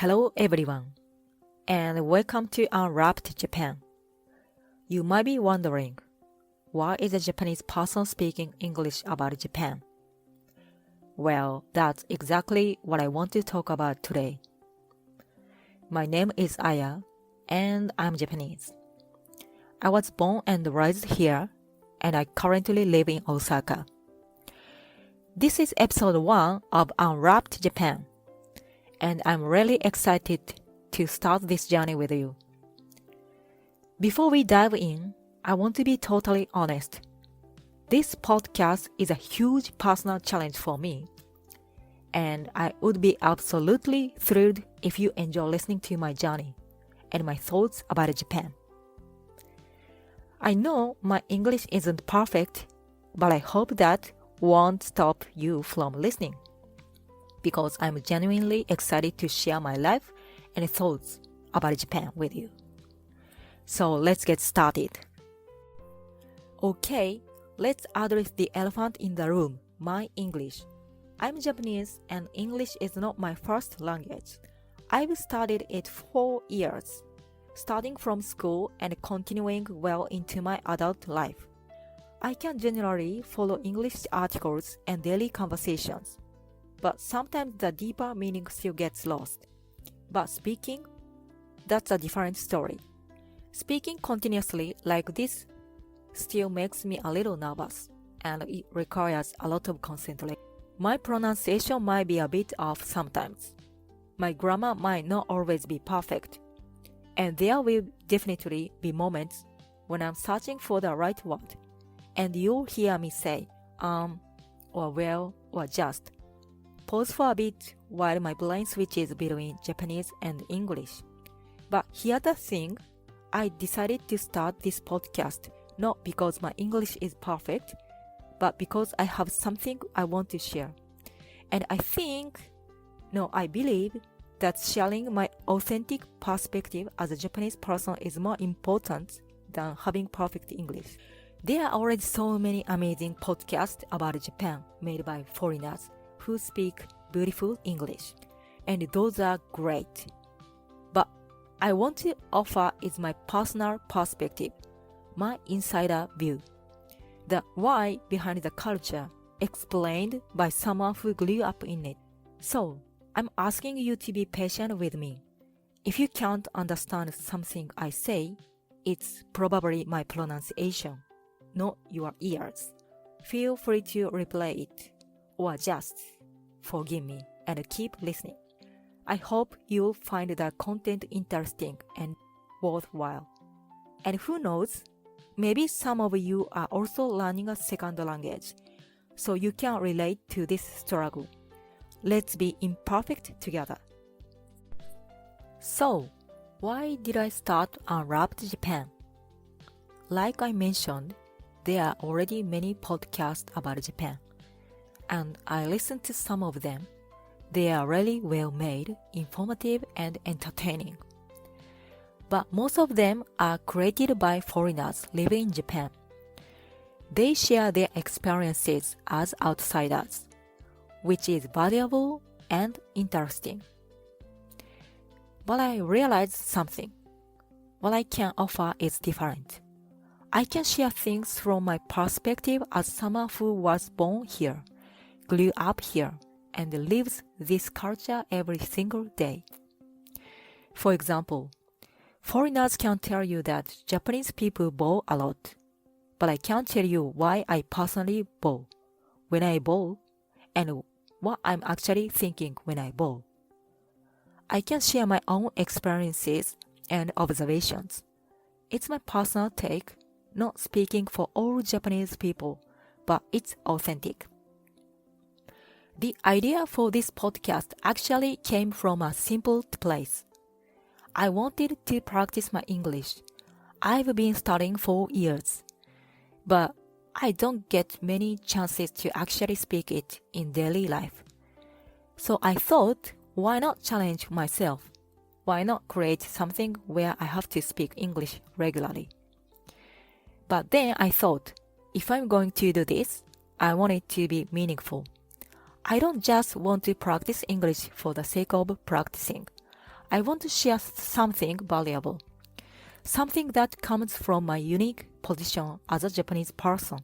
Hello everyone, and welcome to Unwrapped Japan. You might be wondering, why is a Japanese person speaking English about Japan? Well, that's exactly what I want to talk about today. My name is Aya, and I'm Japanese. I was born and raised here, and I currently live in Osaka. This is episode 1 of Unwrapped Japan, and I'm really excited to start this journey with you. Before we dive in, I want to be totally honest. This podcast is a huge personal challenge for me, and I would be absolutely thrilled if you enjoy listening to my journey and my thoughts about Japan. I know my English isn't perfect, but I hope that won't stop you from listening, because I'm genuinely excited to share my life and thoughts about Japan with you. So let's get started. Okay, let's address the elephant in the room, my English. I'm Japanese and English is not my first language. I've studied it for 4 years, starting from school and continuing well into my adult life. I can generally follow English articles and daily conversations, but sometimes the deeper meaning still gets lost. But speaking, that's a different story. Speaking continuously like this still makes me a little nervous, and it requires a lot of concentration. My pronunciation might be a bit off sometimes. My grammar might not always be perfect, and there will definitely be moments when I'm searching for the right word, and you'll hear me say, or well, or just. Pause for a bit while my brain switches between Japanese and English. But here's the thing, I decided to start this podcast not because my English is perfect, but because I have something I want to share. And I believe that sharing my authentic perspective as a Japanese person is more important than having perfect English. There are already so many amazing podcasts about Japan made by foreigners who speak beautiful English, and those are great. But I want to offer is my personal perspective, my insider view, the why behind the culture explained by someone who grew up in it. So, I'm asking you to be patient with me. If you can't understand something I say, it's probably my pronunciation, not your ears. Feel free to replay it, or just forgive me and keep listening. I hope you'll find the content interesting and worthwhile. And who knows, maybe some of you are also learning a second language, so you can relate to this struggle. Let's be imperfect together. So, why did I start Unwrapped Japan? Like I mentioned, there are already many podcasts about Japan, and I listened to some of them. They are really well made, informative, and entertaining. But most of them are created by foreigners living in Japan. They share their experiences as outsiders, which is valuable and interesting. But I realized something. What I can offer is different. I can share things from my perspective as someone who was born here, grew up here, and lives this culture every single day. For example, foreigners can tell you that Japanese people bow a lot, but I can't tell you why I personally bow, when I bow, and what I'm actually thinking when I bow. I can share my own experiences and observations. It's my personal take, not speaking for all Japanese people, but it's authentic. The idea for this podcast actually came from a simple place. I wanted to practice my English. I've been studying for years, but I don't get many chances to actually speak it in daily life. So I thought, why not challenge myself? Why not create something where I have to speak English regularly? But then I thought, if I'm going to do this, I want it to be meaningful. I don't just want to practice English for the sake of practicing. I want to share something valuable, something that comes from my unique position as a Japanese person.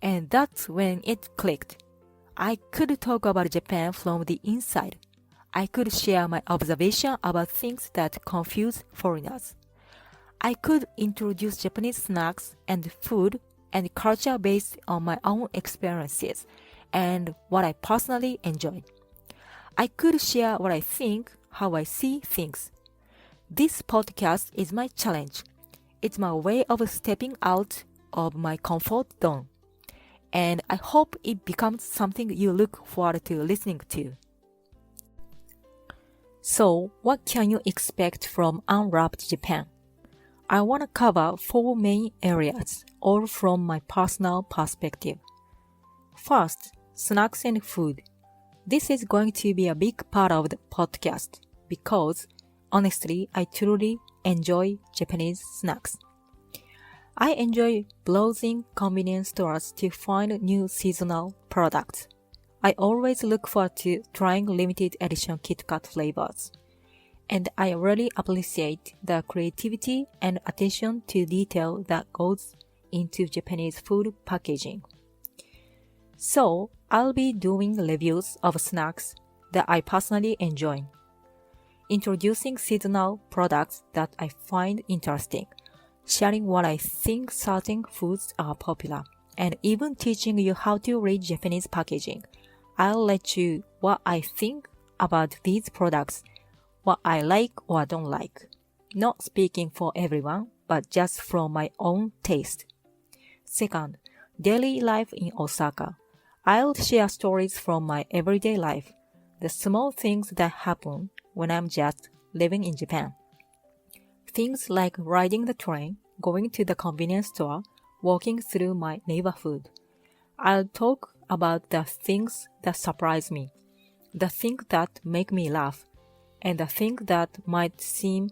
And that's when it clicked. I could talk about Japan from the inside. I could share my observation about things that confuse foreigners. I could introduce Japanese snacks and food and culture based on my own experiences and what I personally enjoy. I could share what I think, how I see things. This podcast is my challenge. It's my way of stepping out of my comfort zone. And I hope it becomes something you look forward to listening to. So, what can you expect from Unwrapped Japan? I want to cover 4 main areas, all from my personal perspective. First, snacks and food. This is going to be a big part of the podcast because, honestly, I truly enjoy Japanese snacks. I enjoy browsing convenience stores to find new seasonal products. I always look forward to trying limited edition KitKat flavors. And I really appreciate the creativity and attention to detail that goes into Japanese food packaging. So, I'll be doing reviews of snacks that I personally enjoy, introducing seasonal products that I find interesting, sharing what I think certain foods are popular, and even teaching you how to read Japanese packaging. I'll let you what I think about these products, what I like or don't like. Not speaking for everyone, but just from my own taste. Second, daily life in Osaka. I'll share stories from my everyday life, the small things that happen when I'm just living in Japan. Things like riding the train, going to the convenience store, walking through my neighborhood. I'll talk about the things that surprise me, the things that make me laugh, and the things that might seem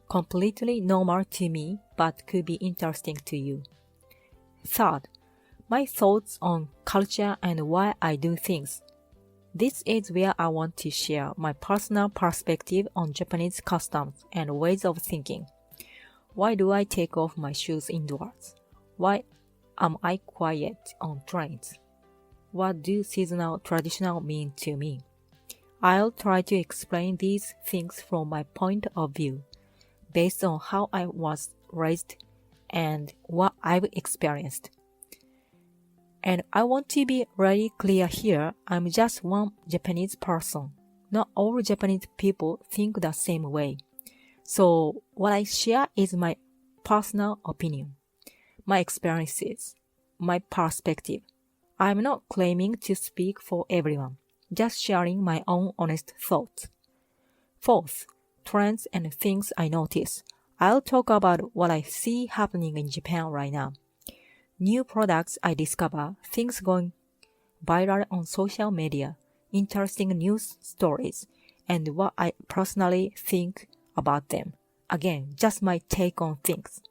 completely normal to me but could be interesting to you. Third, my thoughts on culture and why I do things. This is where I want to share my personal perspective on Japanese customs and ways of thinking. Why do I take off my shoes indoors? Why am I quiet on trains? What do seasonal traditional mean to me? I'll try to explain these things from my point of view, based on how I was raised and what I've experienced. And I want to be really clear here, I'm just one Japanese person. Not all Japanese people think the same way. So what I share is my personal opinion, my experiences, my perspective. I'm not claiming to speak for everyone, just sharing my own honest thoughts. Fourth, trends and things I notice. I'll talk about what I see happening in Japan right now. New products I discover, things going viral on social media, interesting news stories, and what I personally think about them. Again, just my take on things.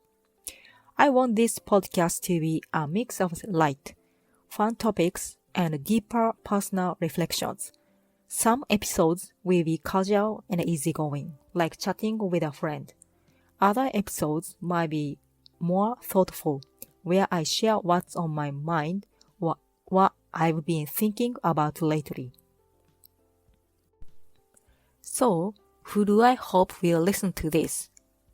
I want this podcast to be a mix of light, fun topics, and deeper personal reflections. Some episodes will be casual and easygoing, like chatting with a friend. Other episodes might be more thoughtful, where I share what's on my mind or what I've been thinking about lately. So, who do I hope will listen to this?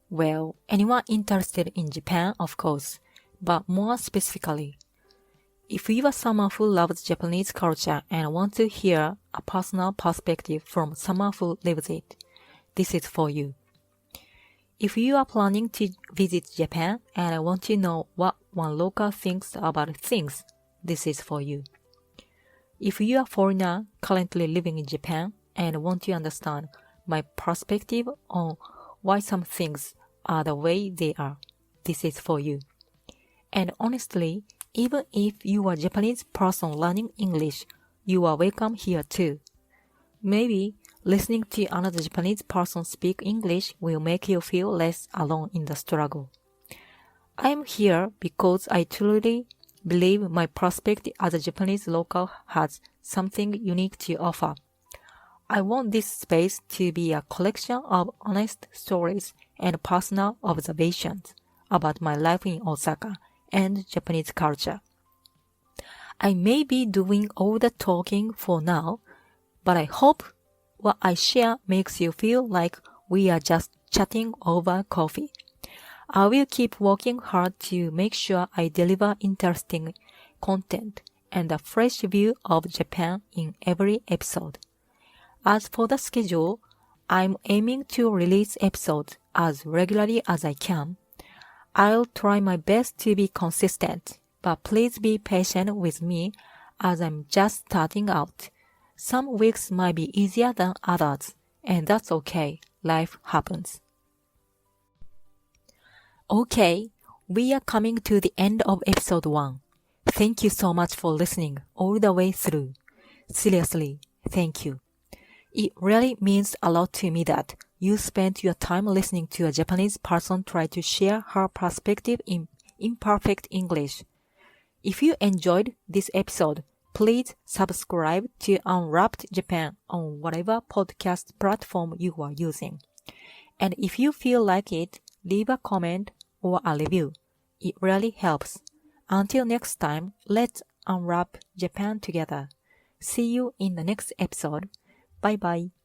Well, anyone interested in Japan, of course, but more specifically, if you are someone who loves Japanese culture and want to hear a personal perspective from someone who lives it, this is for you. If you are planning to visit Japan and want to know what one local thinks about things, this is for you. If you are a foreigner currently living in Japan and want to understand my perspective on why some things are the way they are, this is for you. And honestly, even if you are a Japanese person learning English, you are welcome here too. Maybe listening to another Japanese person speak English will make you feel less alone in the struggle. I'm here because I truly believe my perspective as a Japanese local has something unique to offer. I want this space to be a collection of honest stories and personal observations about my life in Osaka and Japanese culture. I may be doing all the talking for now, but I hope what I share makes you feel like we are just chatting over coffee. I will keep working hard to make sure I deliver interesting content and a fresh view of Japan in every episode. As for the schedule, I'm aiming to release episodes as regularly as I can. I'll try my best to be consistent, but please be patient with me as I'm just starting out. Some weeks might be easier than others, and that's okay. Life happens. Okay, we are coming to the end of episode 1. Thank you so much for listening all the way through. Seriously, thank you. It really means a lot to me that you spent your time listening to a Japanese person try to share her perspective in imperfect English. If you enjoyed this episode, please subscribe to Unwrapped Japan on whatever podcast platform you are using. And if you feel like it, leave a comment or a review. It really helps. Until next time, let's unwrap Japan together. See you in the next episode. Bye bye.